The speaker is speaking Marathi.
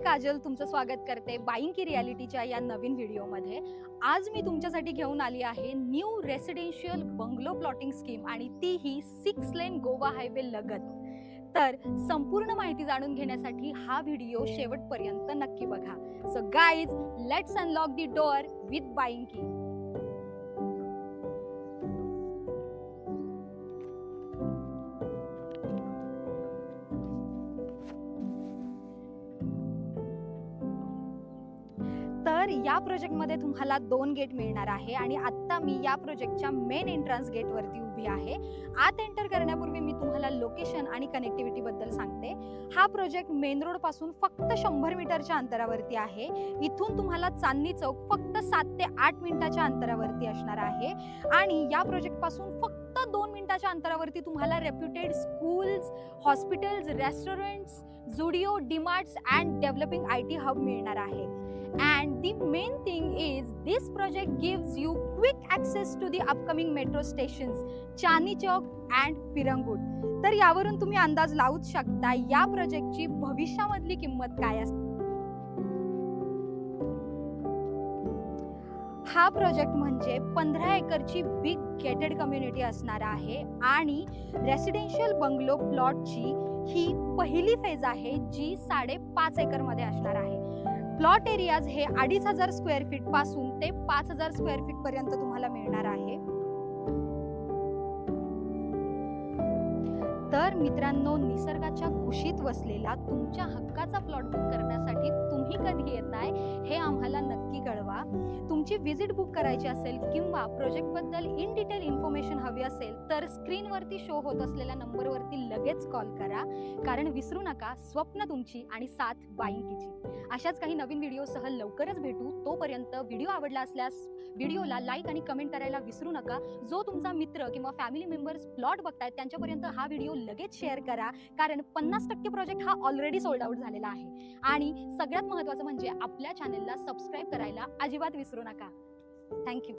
काजल तुमचं स्वागत करते बाईंग की रियालिटीच्या या नवीन व्हिडिओमध्ये। आज मी तुमच्यासाठी घेऊन आली आहे new residential bungalow plotting scheme आणि ती ही 6 लेन गोवा हायवे लगत। तर संपूर्ण माहिती जाणून घेण्यासाठी हा व्हिडिओ शेवटपर्यंत नक्की बघा। So guys, let's unlock the door with buying की। तर या प्रोजेक्टमध्ये तुम्हाला 2 गेट मिळणार आहे आणि आता मी या प्रोजेक्टच्या मेन एंट्रन्स गेटवरती उभी आहे। आत एंटर करण्यापूर्वी मी तुम्हाला लोकेशन आणि कनेक्टिव्हिटी बद्दल सांगते। हा प्रोजेक्ट मेन रोड पासून फक्त 100 मीटरच्या अंतरावरती आहे। इथून तुम्हाला चांदणी चौक फक्त 7 ते 8 मिनिटाच्या अंतरावरती असणार आहे आणि या प्रोजेक्ट पासून फक्त 2 मिनिटाच्या अंतरावरती तुम्हाला reputed schools, hospitals, restaurants, Zudio, DMarts and developing IT hub मिळणार आहे। And the main thing is this project gives you quick access to the upcoming metro stations Chandni Chowk and Pirangut. तर यावरून तुम्ही अंदाज लावूच शकता या प्रोजेक्टची भविष्यामधली किंमत काय असते। हा प्रोजेक्ट म्हणजे 15 एकरची बिग गेटेड कम्युनिटी असणार आहे आणि रेसिडेन्शियल बंगलो प्लॉटची ही पहिली फेज आहे जी 5.5 एकर मध्ये असणार आहे। प्लॉट एरियाज हे 2500 स्क्वेअर फीट पासून ते 5000 स्क्वेअर फीट पर्यंत तुम्हाला मिळणार आहे। तर मित्रांनो, निसर्गाच्या कुशीत वसलेला तुमच्या हक्काचा प्लॉट बुक करण्यासाठी तुम्ही कधी येताय हे आम्हाला नक्की कळवा। तुमची विजिट बुक करायची असेल किंवा प्रोजेक्ट बद्दल इन डिटेल इन्फॉर्मेशन हवी असेल तर स्क्रीनवरती शो होत असलेल्या नंबरवरती लगेच कॉल करा, कारण विसरू नका, स्वप्न तुमची आणि साथ बाईंकीची। अशाच काही नवीन व्हिडिओसह लवकरच भेटू। तोपर्यंत व्हिडिओ आवडला असल्यास व्हिडिओला लाईक आणि कमेंट करायला विसरू नका। जो तुमचा मित्र किंवा फॅमिली मेंबर्स प्लॉट बघतायत त्यांच्यापर्यंत हा व्हिडिओ लगेच शेअर करा, कारण 50% प्रोजेक्ट हा ऑलरेडी सोल्ड आउट झालेला आहे। आणि सगळ्यात महत्त्वाचं म्हणजे आपल्या चॅनलला सबस्क्राईब करायला अजिबात विसरू नका। थँक्यू।